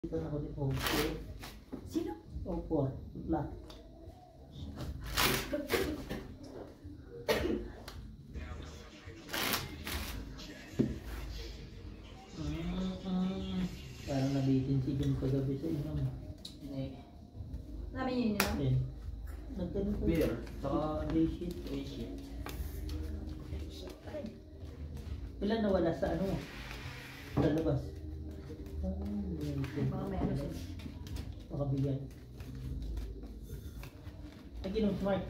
Ito na ako din okay. Sino? Opo, putla. Parang nabitin si Jim kagabi sa inyo. Namin yun yun, no? Yan. Nagtanong ko. Beer. Saka day sheet. Day sheet. Ilan nawala sa ano? Sa labas? Baka may ano siya. Makabigyan. Ay, ginong smart.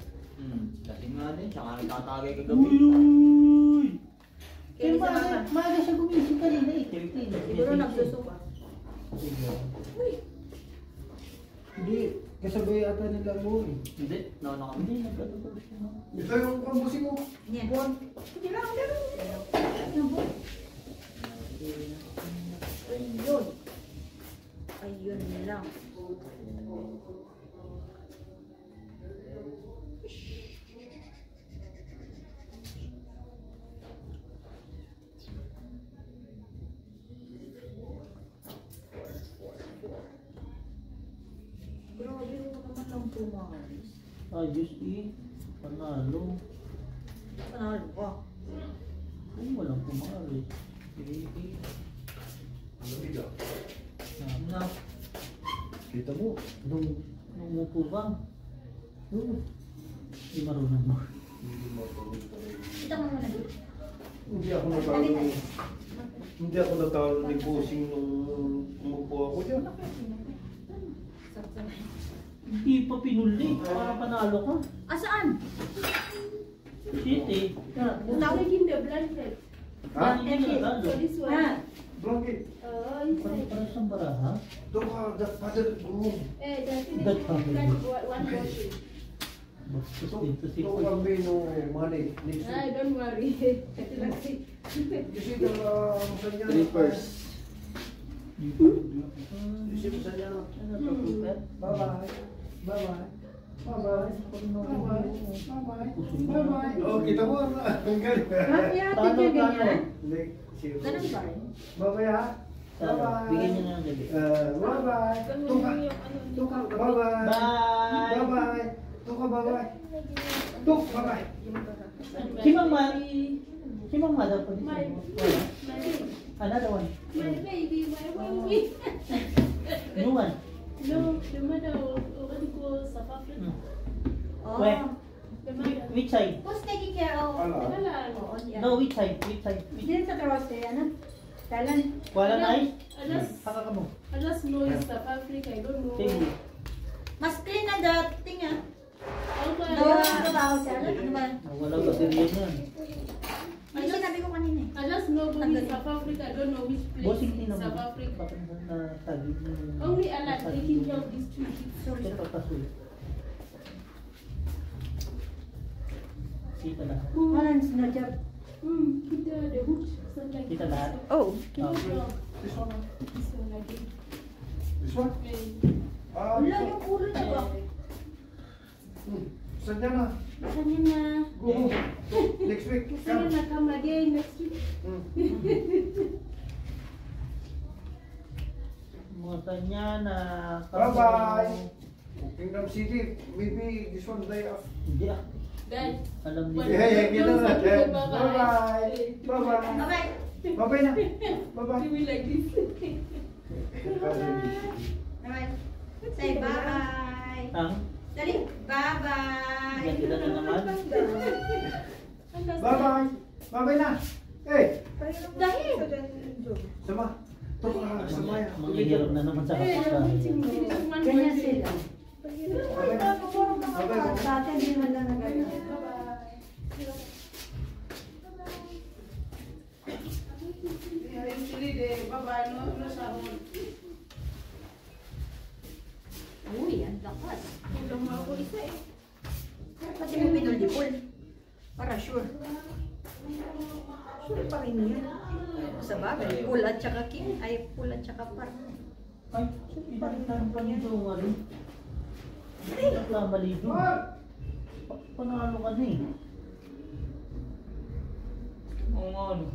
Lasing nga din, tsaka nagtatagay kagabi. Uy! Kaya isa ka. Maaga siya gumising kanina eh. 13. Siguro nagsusuka. Uy! Hindi, kasabay ata nila mo eh. Hindi, nauna kami. Hindi, nagkatotoo siya. Ito yung kambusin mo. Yan. Hindi lang, hindi lang. Ayun. Ayun lang. Grabe mo naman lang pumalis. Ayos eh. Panalo. Panalo ka. Kung walang pumalis. Na, Kita mo. nung umupo ka. Hindi marunong mo. Hindi mo Kita mo muna dito. Hindi ako natalo. Hindi ako natalo ni Bossing nung umupo ako dyan. Hindi pa pinuli. Para panalo ka. Asaan? Shit eh. Taking the blanket. Ha? Hindi na natalo. So this one. Ah, Blanket. Inside. Parang siyang baraha. Doon ka, that father room. That's That family. one bottle. Bastos dito si Doon kami no money. Next Ah, week. don't worry. You see the masanya. Trippers. You see masanya. Ano to, Cooper? Bye-bye. Bye-bye. Bye-bye. Bye-bye. Bye-bye. Bye-bye. Oh, kita mo. Ang galing. mami, ate Talo, ka talo. ganyan? Like, zero. Ganun ba rin? Bye-bye ha. Bigyan niyo na ng gabi. Bye-bye. Tuka. Tuka. Bye-bye. Bye! Bye-bye. Tuka, bye-bye. Tuk, bye-bye. Si Mama. Si Mama daw po dito. My, Wala. Another one. my baby, my baby. New one. No, the mother already go South Africa. Oh. Where? The mother. Which side? Who's taking care of? Ala. Wala. Oo, yan. No, which side? Which side? Dito sa Tawas kaya, ano? Thailand. Wala na eh. I Haka ka mo. just know it's South Africa. I don't know. Sige. Mas clean na dating ah. Okay. Ano ba ako siya? Ano ba? Wala ba din yan? Yung sinabi ko kanina eh. I just know going to South Africa. I don't know which place Bossing in din naman. South Africa. Bakit na tagid mo? Only Allah taking care of these two kids. Sorry, Ito sorry. papasul. Kita lahat. Walang sinadya. The hood. Something like Kita lahat. Oh. No, This one. this one again. This one. Ah, Wala this one. yung ulo niya ba? Sanya na. Sanya na. Go. Next week. Sanya Come. na come again next week. Mga kanya na... Bye-bye. Kingdom City. Maybe this one day off. Hindi ah. Dad. Alam Well, niya. Hey, hey, don't kita na. forget Bye-bye. Bye-bye. Okay. Bye-bye na. Bye-bye. Do we like this? Alright. Say bye-bye. Ang? Dali. Bye-bye. Yan sila na naman. Bye-bye. Bye-bye na. Hey. Dahil. Sama. Tuka. Sama ya. Manghihirap na naman sa Hey, kapatid. finishing one Ganyan birthday. sila. Bye-bye. Dati hindi man lang nagano. Uy, ang lakas. Kulang mo ako isa eh. Pati mo pinulipol. Para sure. Sure pa rin yan. Sa bagay, pool at saka king. Ay, pool at saka par. Ay, pinalitan pa nito nga rin. Nagkamali doon. Panalo ka na eh. Oo nga ano.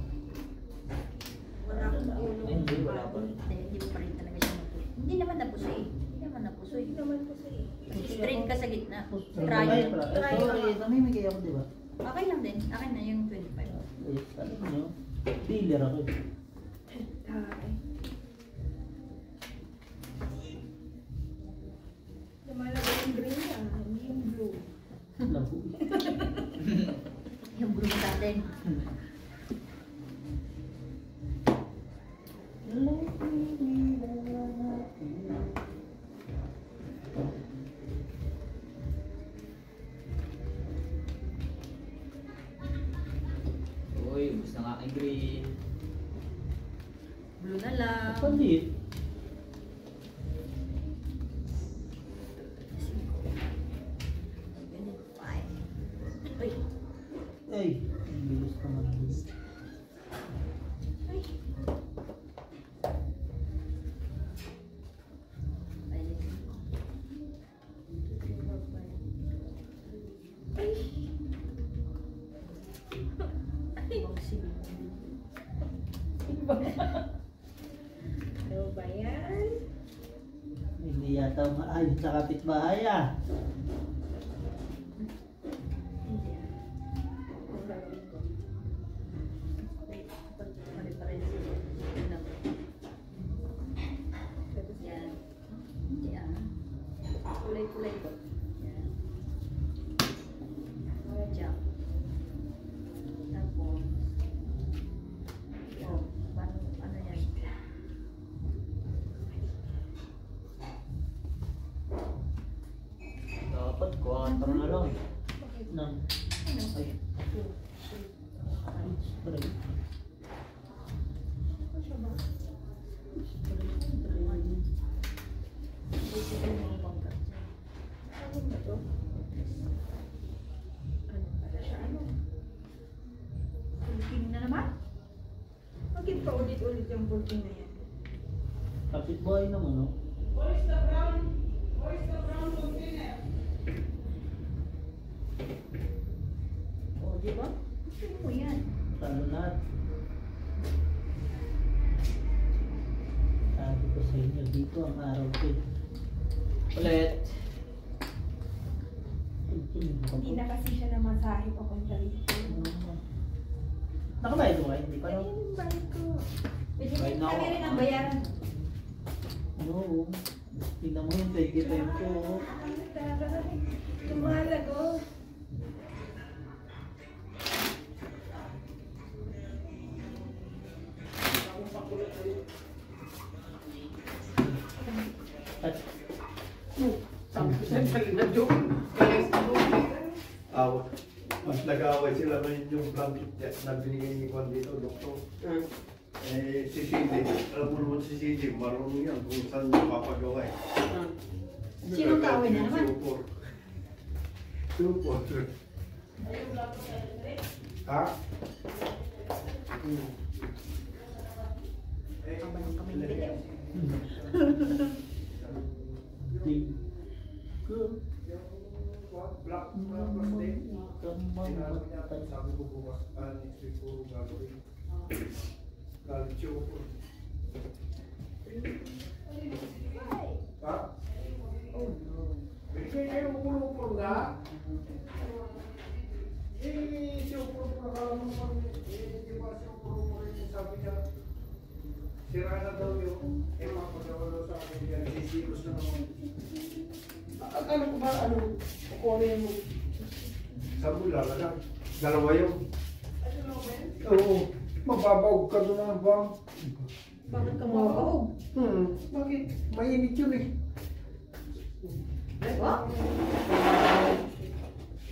Wala akong ulo. Hindi, wala pa rin. Hindi mo pa rin talaga siya matuloy. Hindi napusoy. Hindi naman napusoy. Hindi naman po sa'yo. Straight ka sa gitna. Ay, Triangle. sorry, namimigay ako, di ba? Okay lang din. Akin na yung 25. Yes, alam nyo, dealer ako eh. Ay. Lumalabas yung green na, hindi yung blue. Labo. Yung blue sa atin. Uy, ubus na nga aking green. Blue na lang. Palit. Ay, Ay, ang bilis naman. Ano ba yan? Hindi yata maayon sa kapitbahay ah. Hindi ah. Ang gagawin ko. yan. Yan. Kulay-kulay ko. Yan. Diyan. Tapos, oh, ano yan? Dapat 4 na lang. Nang, ay, spray. Ano ba to? Ano pala siya? Ano? King na naman? Bakit pa ulit-ulit yung bulking na yan? Kapitbahay naman oh. O, di ba? Gusto mo yan. Talo lahat. Sabi ko sa inyo, dito ang araw ko eh. Ulit. Hindi na kasi siya na masahe papunta rito. Nakabayad mo kayo? Hindi pa no? Ayun yung balik ko. Pwede Ay, mo nako. kami rin ang bayaran. Oo. Tingnan mo yung 25 ko. oh. Ay, taray. Lumalago. At Mas nag-away sila ngayon yung blanket na binigay ni Juan dito, doktor. Eh, si Cindy, alam mo naman si Cindy, marunong yan kung saan mapapagawa eh. Sino kaaway na naman? Supor. Supor. Ha? Kabalong kami ng video. di ko Black naman plastic. Sabi ko bukas, next week ko gagawin. Galit siya ko. Ha? Oh no. Bigay kayo upur-upur nga. Si upur-upur na kala mo pa. Di ba si upur-upur yung sabi niya? Sira na daw yun. Mapagawa daw sa akin yan. Sisilos na naman. Ano ko ba? Ano? Kukunin mo. Sabi ko lang. Dalawa yun. Ano na ba yan? Oo. Mababaw ka doon ng bang. Bakit ka mabahog? Bakit? Mainit yun eh. What?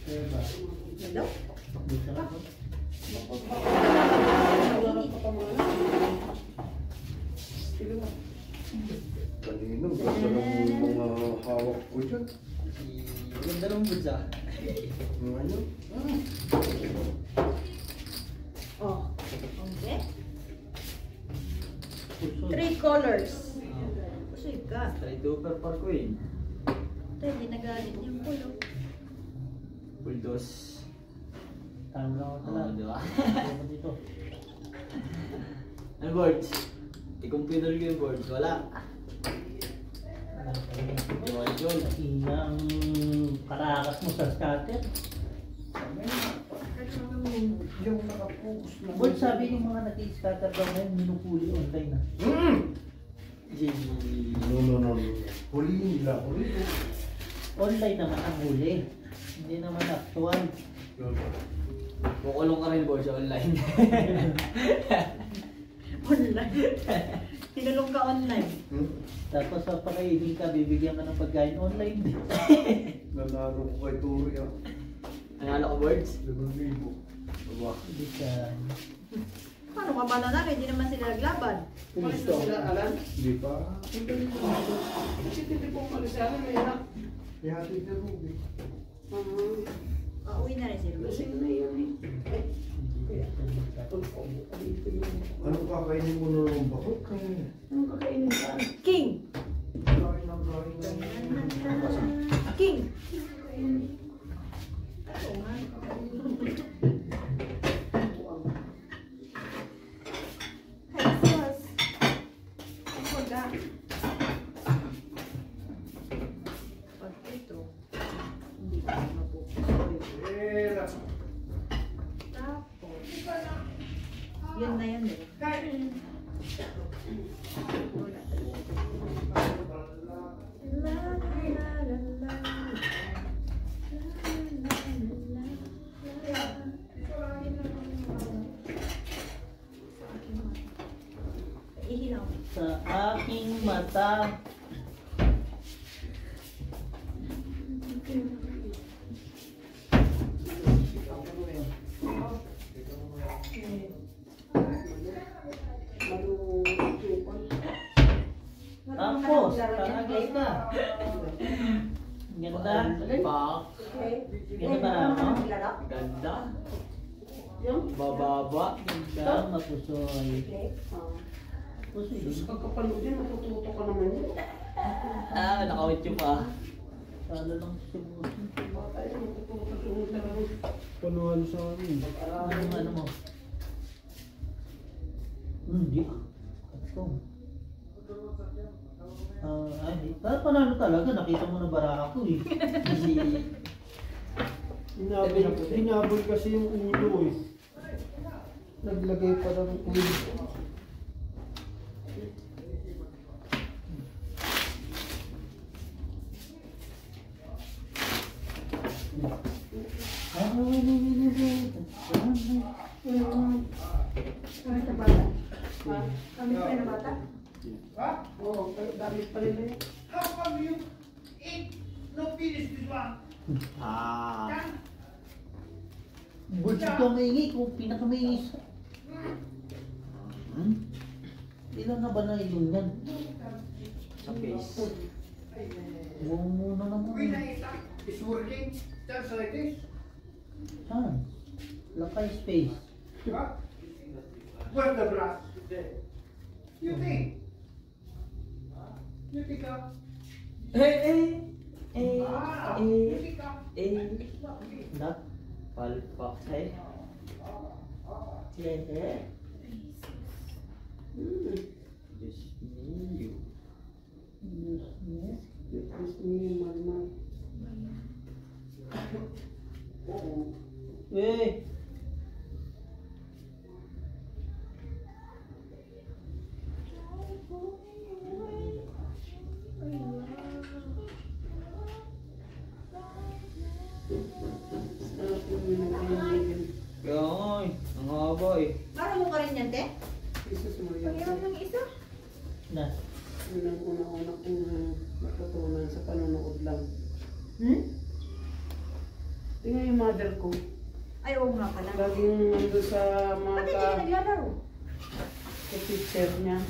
diba? Hello? Dito lang ako. Wala ka pa mga. Sige mo. Kanina, ganda ng mga hawak ko dyan. Yung dalawang budsa. Ano? Oh. Okay. Puso. 3 colors. Pusoy ka. Try to per queen. Ito, hindi nagalit yung pulo. Bulldoze. Talo lang ako Oo, talaga. di ba? Ano dito? Ano boards? Ikumpinol ko yung boards. Wala. Yun. Inang karakas mo sa scatter. Hindi ako nakapokus na. Bold, sabi yung mga nag-scatter daw ngayon, minupuli online na. No. Huliin nila. Huliin. Online naman ang huli. Hindi naman actual. Yun. Kukulong ka rin, boy, sa online. Online. Tinulong ka online. Tapos sa pakainin ka, bibigyan ka ng pagkain online din. Nanalo ko kay Turi. Nanalo ko, birds? 5,000. Diba? Hindi ka... Paano ka ba na Hindi naman sila naglaban. Umalis na sila, Alan. Di ba? Hindi po umalis si Alan, may anak. Ihatid na Ruby. Uwi na rin si Ruby. Lasing na yun eh. Anong kakainin mo na ng bakot? Anong kakainin ka? King! Kain ng kain ng... King! Jesus! Ang baga. Pag ito, hindi ko mapupusoy. Tapos, yun na yan eh. Ihilaw. Sa aking mata. Tapos, taragay ka. Ganda. Pak. Ganda ba ako? Ganda. Yung? Bababa. Ganda, mapusoy. Pusoy. Diyos, pagkapanood yan, matututo ka naman yun. Nakawit yung pa. Talo lang si Boss. Tayo, matututo ka naman. Panuhan sa amin. Ano mo? Hindi. Ito. Panalo talaga. Nakita mo na bara ako eh. Hinabol kasi yung ulo eh. Naglagay pa ng ulo. Kami sa bata? Kami sa bata? Oo, damit pa rin eh. How come you eat no finish this one? Bulls ito maingi kung pinakamaingi sa... Ilan na ba na ilong yan? Sa face. Huwag muna naman. It's working just like this. Saan? Lakay space. Huh? Where's the brass? You think? You think Na? Palpak eh. Diyos niyo. Diyos niyo, malmal. Oo. Eh! Sarap yung minagayagin. Kaya nga eh. Ang haba eh. Parang mo ka rin yan, te? Jesus Maria. Pag-iwan ng isa. Na? Yun ang una-una kong natutunan sa panonood lang. Tingnan yung mother ko. Ay, oo nga pala. Laging nandun sa Pati mga hindi naglalaro. ka-teacher niya.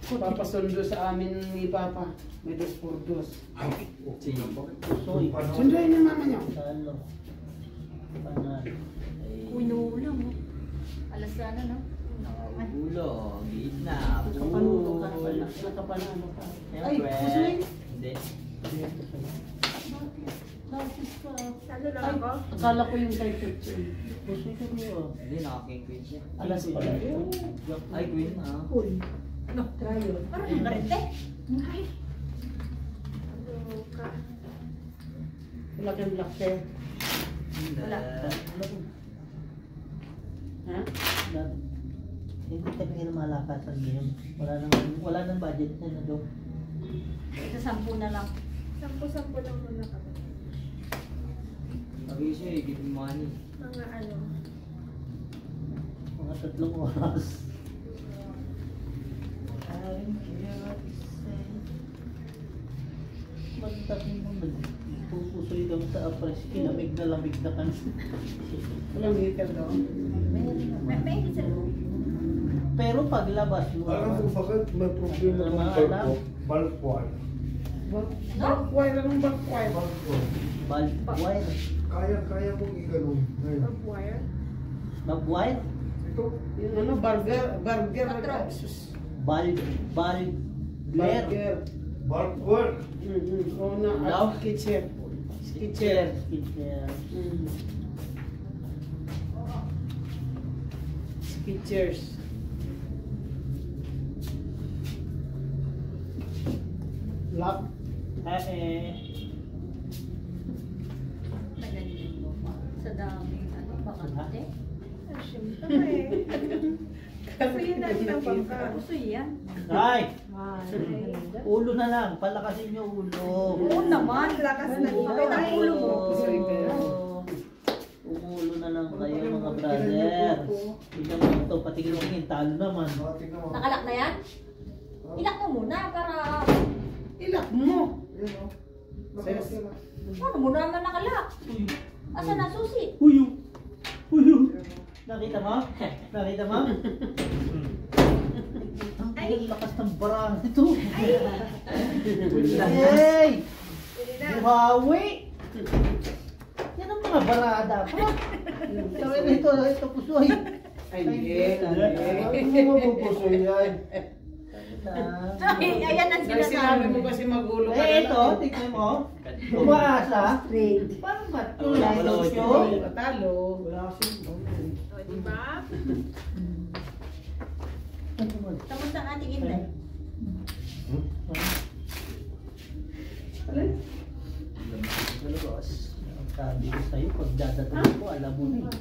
Papasundo sa amin ni Papa. May 2x2. Sino po? Pusoy. Sunduin ng mama niya. Talo. Panalo. Uy, nuulang mo. Alas sana, no? Nakagulo. Gitna. Nakapanuto ka pala. Nakapanalo ka. Ay, Siyempre. pusoy. Hindi. Lapis ka. Salo lang Ay, ako. akala ko yung kay teacher. Pusoy ka mo. Hindi, naka-king queen siya. Alas pala. Ay, queen ha. Uy. Ano? Trayo. Parang yung karente. Ay. Laki. Wala. Ha? Hindi kami lumalakasan ngayon. Wala nang budget na doon. Sa 10 na lang. 10-10 lang muna kami. Sabi siya eh, give me money. Mga ano. Mga 3 oras. Ay, kaya magtakin mo nagpupusoy kami sa apres. Lamig na kan. Walang heater doon. May higit sa loob. Pero paglabas mo, Alam mo bakit may problema ng balko? Balkwan. Bulk wire, anong bulk wire? Balkwan. bulb wire. Kaya mong i-ganun. Ngayon. Of wire. Bulb wire? Ito. Yung ano, burger. Patro. Sus. Bulb glare. Burger. Balkwan. Oo na, Now? kitchen. Kitchen. Skechers. Lock. Naganyan mo pa. Sa daming ano, bakante. Ah, siyempre. Kasi yun ang nabangka. Gusto yan. Ay! Ay. Ulo na lang. Palakasin nyo ulo. Oo naman. Lakas na Oo, dito. ang ulo mo. Umuulo na lang kayo mga brother. Tingnan mo ito. Patigil-tingin. Talo naman. Tingnan mo. Nakalak na yan? Ilak mo muna para... Ilak mo. Yan o. Ses. Ano mo naman nakalak? Asa na susi? Huyo! Huyo! Nakita mo? Nakita mo? Ang lakas ng bara nito. Hey! Buhawi! Yan ang mga barada pa. Sabi na ito pusoy. Ay, hindi. Ano mo mapupusoy yan? Ay, ayan ang Dahil sinabi mo kasi magulo ka Eh, na ito, lang. tignan mo. Umaasa. Parang matulay Wala, wala, siyo. Patalo. Wala kasi. O, diba? Tapos ang ating intay. Alin? Galagos. Ang sabi ko sa'yo, pag dadating ko, alam mo na eh.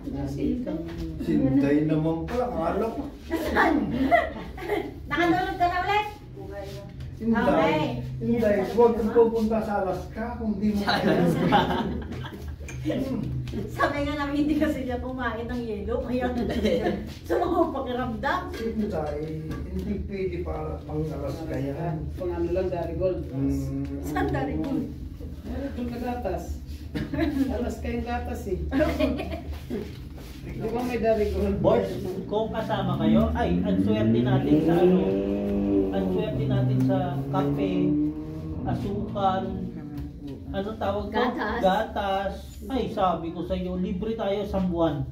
Lagi kang... Sintay naman pala. Alak. Nakatulog ka na ulit? Sintay. Sintay. Huwag kang pupunta sa Alaska kung di mo kaya. Sabi nga namin hindi kasi niya kumain ng yelo. Kaya sa mga pakiramdam. Sintay. Hindi pwede pa pang Alaska yan. Pang ano lang, Darigold. Saan dari ko? Meron kang gatas. Alas kayong gatas eh. Di ba may Darigold? Boys, kung kasama kayo, ay, ang swerte natin sa ano, ang swerte natin sa kape, asukal, ano tawag ko? Gatas. Gatas. Ay, sabi ko sa iyo, libre tayo sa buwan.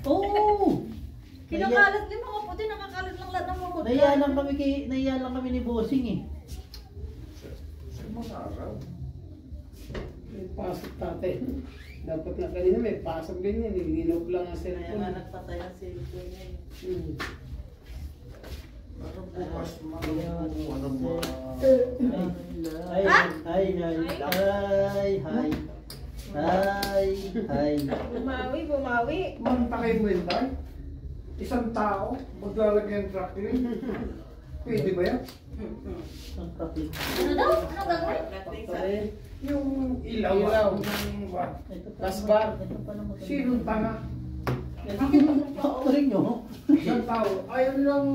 Oo! Kinakalat din mga puti, nakakalat lang lahat ng mga puti. Naiya lang kami ni Bossing eh. Masarap. May pasok tatay. Dapat na kanina may pasok din yan. Ginop lang ang cellphone. nagpatay ang cellphone niya. Ano bukas malupo? Ano mo? Hi. Bumawi. Mantakay mo yun tayo? Isang tao maglalagay ng truck yun. Pwede ba yan? Ang kape. Ano daw? Ano gagawin? Patay. Yung ilaw. Ilaw. Yung what? Ito pa Last naman- bar. Ito pa naman. Sinong tanga? Bakit rin nyo? Isang tao. Ayaw nilang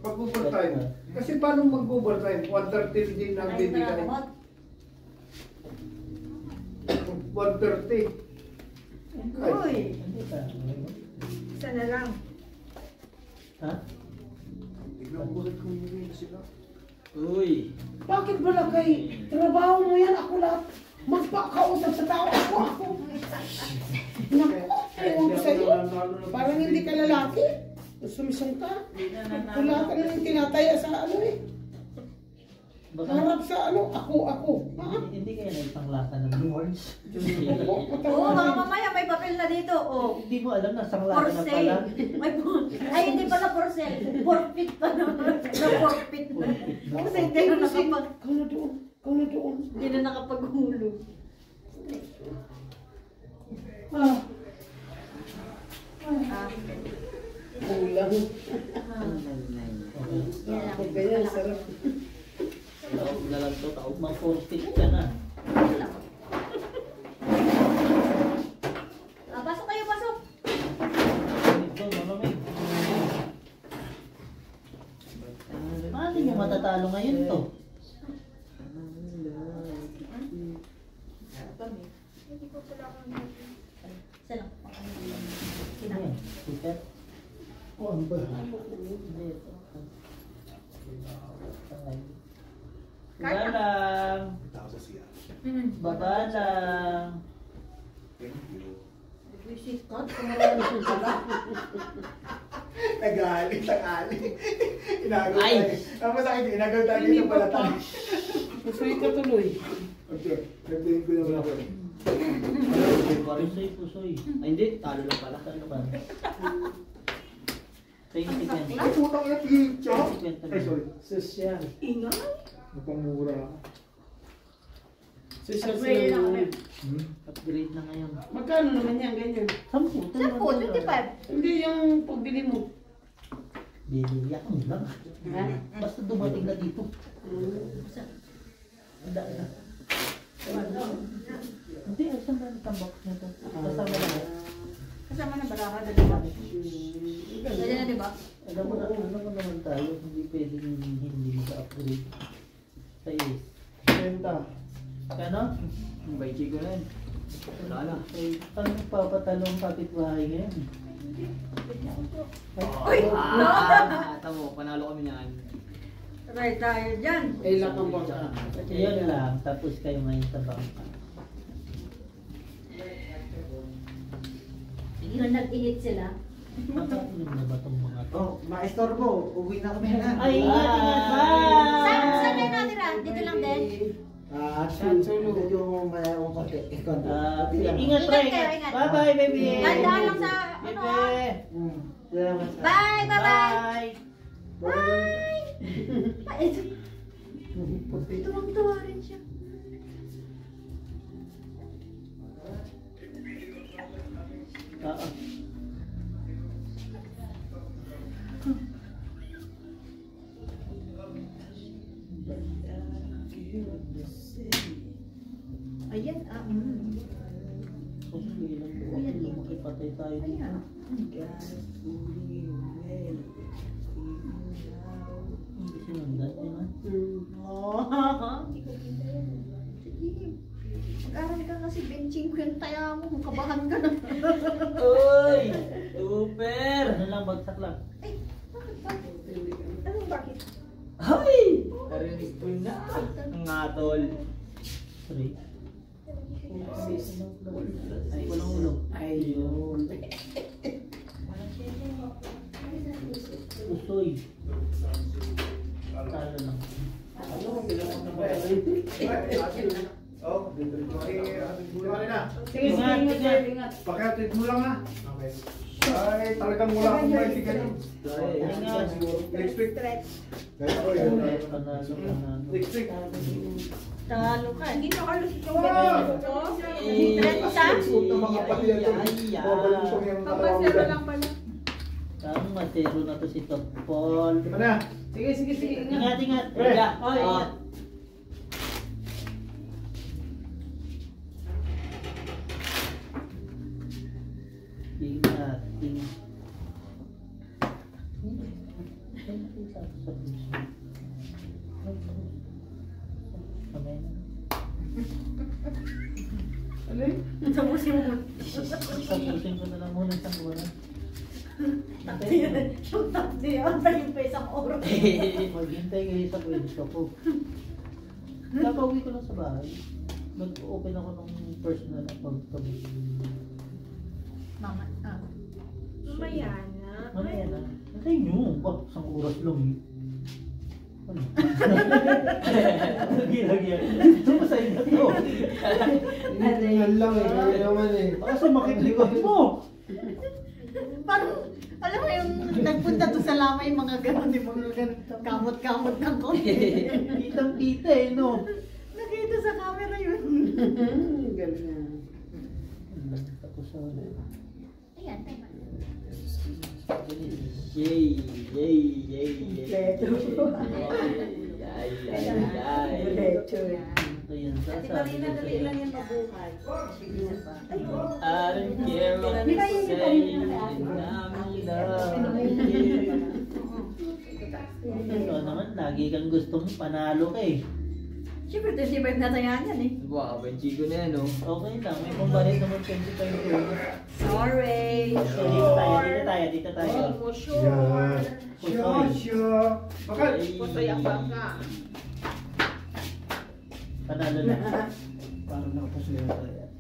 pag-overtime. Kasi paano mag-overtime? 1:30 din ang Ay, bibigay. maramot. 1:30. Uy. Hindi ka. Isa na lang. Ha? Tignan mo rin kung hindi sila. Uy! Bakit ba lang kay trabaho mo yan? Ako lahat. Magpakausap sa tao. Ako. Naku, ewan ko sa'yo. Parang hindi ka lalaki. Sumisong ka. Wala ka na yung tinataya sa ano eh. Baka Harap sa ano. Ako. Ha? hindi kayo na isang lasa ng words. Oo, mga mamaya may papel na dito. Oh. Hindi mo alam na isang For lasa na pala. sale. Ay, hindi pala for sale. Forfeit pa naman. Na forfeit na. Kasi hindi ko nakapag... Ikaw na doon. Kung na doon. Hindi na nakapagulog. Ah, Ah, kulang. yan lang. Pag ganyan, sarap. Taog na lang to, taog mga 40 ka na. Ah, pasok kayo, pasok. Ito, malamig. Paano nyo matatalo ngayon to? Isa lang. Ayan, sikat. Oh, ano ba? Hindi, ito. Baba Kaya. lang. Tao sa siya. Baba lang. Thank you. Visit ka. Nag-aali. Inagaw Ay! tayo. Ang masakit, inagaw tayo dito pala tayo. Pusoy ka tuloy. Okay, nag-blame ko naman ako. Pusoy, pusoy. Ay, hindi. Talo lang pala. Ano ba? 20 Ay, pesos. putang ina, pizza! 50 Ay, sorry. Sosyal. Ingay. Napamura. Sosyal Upgrade lang kami. sila. Upgrade na ngayon. Magkano naman yan, ganyan? 10. 10, 25. Hindi yung pagbili mo. Bibili ako lang. Ha? Basta dumating na dito. Handa na. Hindi, saan ba natambak nito? Kasama na. Kasama na baraka, dalawa. Dali na, di ba? Alam mo naman tayo, hindi pwedeng hindi maka-upgrade. Tayo. Benta. Ano? Ang baiki ko na yun. Wala na. Eh, paano papatalong kapitbahay ngayon? Uy! Tamo, panalo kami niyan. Try tayo dyan. Kailan ang bangka? Yun lang, tapos kayo ngayon sa bangka. Yun, nag-init sila. Makainom na ba itong mga to? Oh, maestorbo. Uwi na kami na. Ay, ingat! Saan kayo natira? Dito lang din? Medyo mayroong konti. Ingat, Pre! kayo, ingat. Bye-bye, baby! Ganda lang sa, ano, Bebe! Salamat. Bye! Bye-bye! Bye! Bye! Tuwang-tuwa rin siya. Ah. Ayan, Okay lang po. Makipatay tayo dito. Ayan. Hindi sinundan yun, ha? Hindi ko kita yun. Sige. Mag-aral ka kasi benching ko yung taya mo. Kabahan ka na. Uy! Super! Ano lang, bagsak lang. Ay, bakit? Anong bakit? Ay! Narinig ko na. Ang ngatol. 3. Ay, walang ulo. Ayun. Usoy. Talo lang. Oh, ating bulan na. Sige, sige, Ingat, ingat, ingat. ingat. Pakiatid mo lang ha. Okay. Ay, talagang wala akong bicycle. Ingat. Electric. Stretch. Kaya ko yun. Panalo, panalo. Electric. Talo ka. Hindi na kalos ito. Puto mga pati yan. Babalik ko yung Pampasero lang pala. Tama, matero na to si Topol. Di ba na? Sige, sige, sige, Ingat, ingat. ingat. Pre. Oh, ingat. Ingat, ingat. Kamay na. Alay? Tapusin mo. Tapusin ko na lang muna isang buwan. Yung tatli, antayin pa isang oras. Maghintay kayo sa pwede ko. Kakauwi ko lang sa bahay. Nag-open ako ng personal account ko. Mama, Mamaya na. Mamaya na. Antay nyo. Bak, isang oras lang eh. Ano? Lagi-lagi. Ito masaya na to. Yan lang eh. Kaya naman eh. Baka sumakit likod mo. parang, alam mo yung nagpunta to sa lamay, mga gano'n, yung mga gano'n, kamot-kamot ng konti. Kitang-kita eh, no? Galing. Tapos sa Ayan, tama. Yay! Yay! Yay! Yay! Leto. Yay! Yay! Diretso. Ayan, Ate Marina, dali lang yan mabuhay. Sige pa. I don't care what Di you ba yun yung say. kanina? Ito naman, lagi kang gustong panalo ka eh. Siyempre, 25 na tayo yan eh. Wow, benchigo na yan, oh. Okay lang, may pambalit naman 25 ko. Sorry. So, dito tayo, dito tayo. Yan. Siya. Bakal. Pusoy ang bangka. Panalo na. Parang nakapuso yung tayo.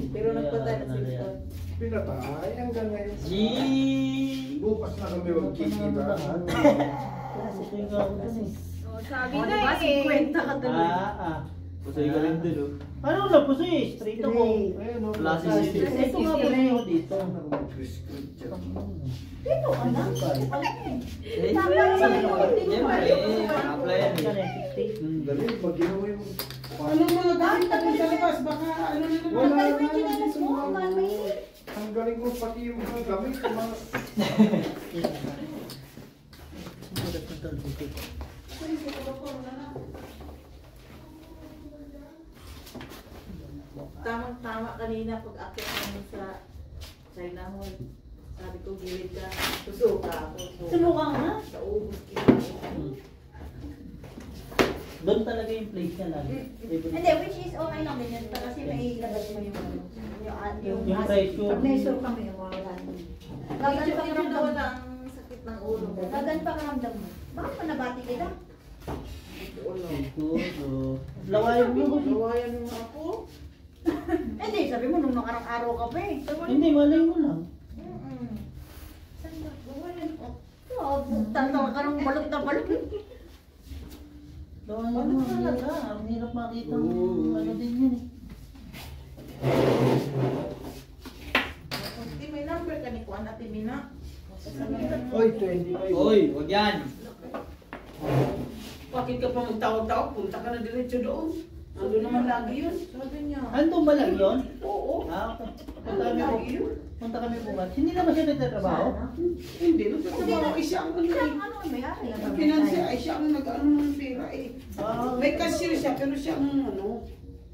Pero nagpatay na si Victor. Pinatay hanggang ngayon. Gee! Bukas na kami magkikita. Puso yung ako dun eh. Sabi O, na diba? eh. 50 ka tuloy. Pusoy ka rin dun, oh. Ano na puso eh, straight ako. Ayun o. Wala si Sisi. Ito nga puso ako dito. Dito ka na. Eh, Tama na sa siyempre, apply yan, eh. Dali, mag-ginawa yung... Ano mga gamit natin sa labas? Baka ano na naman. Wala Ang na. galing mo, chinelas mo, ang galing. Ang galing ko pati yung mga gamit. Tamang-tama kanina pag akit namin sa China Hall. Sabi ko, gilid ka. Susuka ako. Susuka ka na? Sa ubos kita. Doon talaga yung place niya lagi. Hindi, which is okay lang din yun. Kasi may ilagay mo yung Yung pressure. Pag may-sure kami, wala. Gagan pa karamdam mo lang sakit ng ulo. Gagan pa karamdam mo. Bakit pa nabati kita? Siguro. Lawayan mo. Gawayan mo ako. Hindi, sabi mo nung nakarang araw ka pa eh. Hindi, malay mo lang. Saan ba? Gawayan ko. Tatawa ka ng balot na balot. Lawayan mo. Talaga. Ang hirap makita ng ano din yun eh. Hindi, may number ka ni Kuan Ate Mina. Oy, 25. Oy, wag yan. Bakit ka pa magtawag-tawag? Punta ka na diretso doon. Ando naman lagi yun. Sabi niya. Andun ba lang yun? Oo. Okay. Ando lagi yun. Punta kami bukas. Hindi naman siya nagtatrabaho? Hindi, nagtatrabaho. Ay, siya ang ano eh. Ano may-ari? Ang financier, ay siya ang nag-ano ng pera eh. May cashier siya, pero siya ang ano,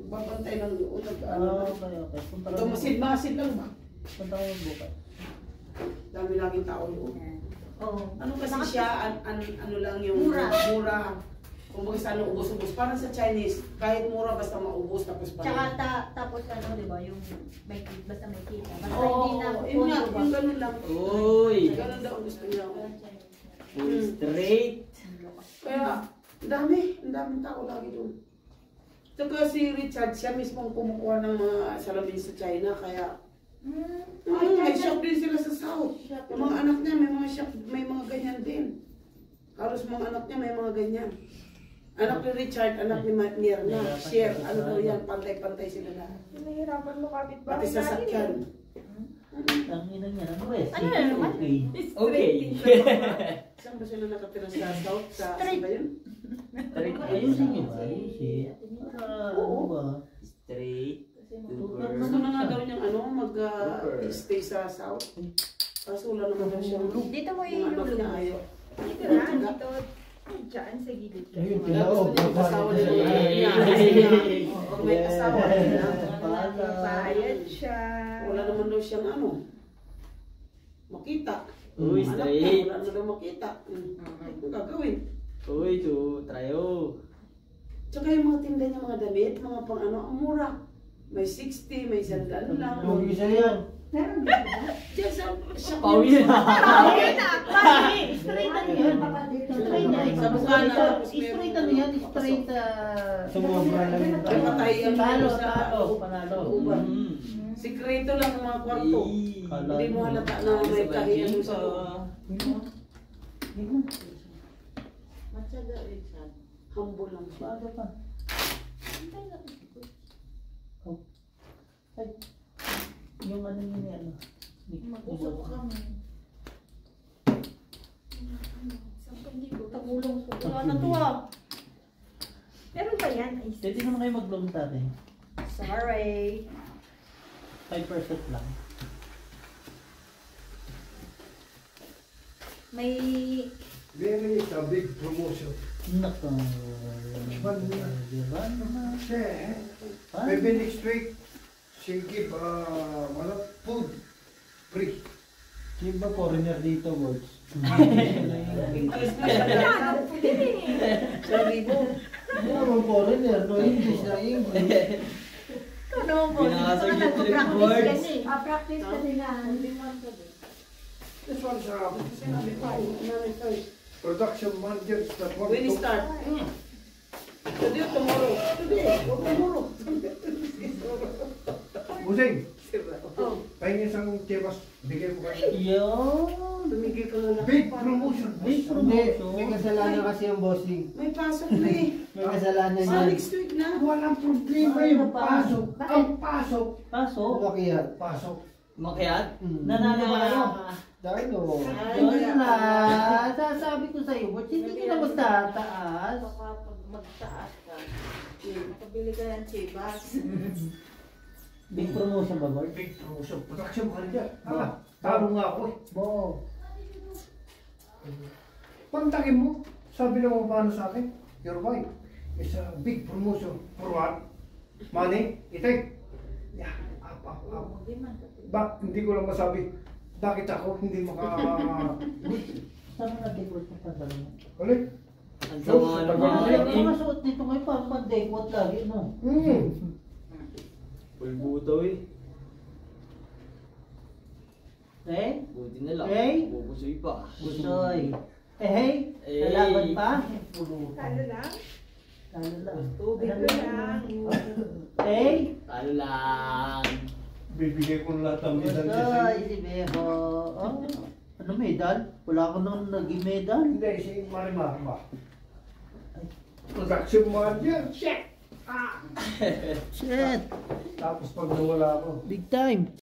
babantay lang doon. Nag-ano. Okay. Punta kami. Tumasid-masid lang ba? Punta kami bukas. Dami laging tao doon. Oo. Ano kasi siya, ano lang yung mura. Kung baga sa ano, ubos-ubos. Parang sa Chinese, kahit mura basta maubos tapos pa. Tsaka tapos ano, di ba, yung may basta may kita. Basta Oo, hindi na yun nga, ba? yung ganun lang. Uy! Ganun daw ang gusto niya. Full straight. Kaya, ang daming tao lagi doon. Saka si Richard, siya mismo ang kumukuha ng mga salamin sa China, kaya may shop din sila sa South. Yung mga anak niya, may mga shop, may mga ganyan din. Halos mga anak niya, may mga ganyan. Anak ni Richard, anak ni Mirna, share, ano daw yan, pantay-pantay sila lahat. Nahihirapan mo kapit ba? Pati sasakyan. Ang ina niya naman eh. Ano na naman? Okay. Saan ba sila nakatira sa South? Sa saan ba yun? Straight. Ayusin niyo ba? Ayusin. Ano ba? Straight. Gusto na nga daw niyang ano, mag-stay sa South. Kaso wala naman daw siyang look. Dito mo Yung anak yung niya ayaw. Dito na, dito. Diyan sa gilid ka. Ayun, Wala, gusto niya yung asawa nila. Pag may asawa nila. Bayad siya. Wala naman daw siyang ano, makita. Uy, Anak niya, straight. wala naman daw makita. Ano gagawin? Uy, trayo. Tsaka yung mga tinda niya, mga damit, mga pang ano, ang mura. May 60, may sandal lang. Yung isa yan. meron din ba? Diyan sa Pauwi na. Straight ano yan? Straight na. Sa Bukana, tapos Straight ano yan? Straight Sumobra lang yun. Ay, patay ang Panalo, sa panalo. uban. Mm. Sikreto lang ng mga kwarto. Ay. Hindi mo halata na may kahiyan mo sa Matyaga, Richard. humble lang siya. Bago pa. Ay, yung ano yun yan. Mag-usap kami. 10,000. Tagulong ko. Wala na to ah. Meron ba yan? Ay, Pwede naman kayo mag-vlog natin. Sorry. 5% lang. May... Very is a big promotion. Nako. Diba naman? Maybe next week, she give food free. Sino ba foreigner dito, boys? Sabi mo, ano foreigner, no English na English. Ano mo? Binakasag Hindi yung ko three practice words. yan eh. Practice kasi nga. This one's production manager that want When to... start? Today or tomorrow? Today or tomorrow? Busing, Oh, pahingin isang tibas, bigay mo kayo. Yun. tumigil ka na lang. Big promotion. Big Hindi, may promotion. kasalanan kasi yung bossing. May pasok na eh. May kasalanan yan. Next week na. Walang problema yung pasok. Ang pasok. Paso. Umakyat. Pasok. Makiat? Nanalo ba kayo? Dahil o. Yun na. Sasabi ko sa'yo, ba't hindi ka na magtataas? Baka pag magtaas ka, makabili ka ng chibas. Big promotion ba, boy? Big promotion. Production manager. Talo nga ako eh. Bo. Pagtagin mo, sabi na mo paano sa akin, your wife is a big promotion. For what? Money? Itek? Yeah, up. Hindi ko lang masabi. Bakit ako hindi maka... Saan ka default ng pantalon mo? Ulit? Ang sama naman. Ay, ang mga suot dito ngayon, parang mag-default lagi, no? Pulbuto eh. Eh? Buti na lang. Hey? Bubusoy pa. Busoy. Hey, Eh. lalaban pa? Talo lang? Lalo lang. Tubig ko lang. Hey? Talo lang. Bibigay ko na lahat ng medal niya Busoy, sa'yo. si Beho. Oh, ano medal? Wala ko nang naging medal. Hindi, si Marimar ba? Production manager. Shit! Shit! Tapos pag nawala ako, Big time.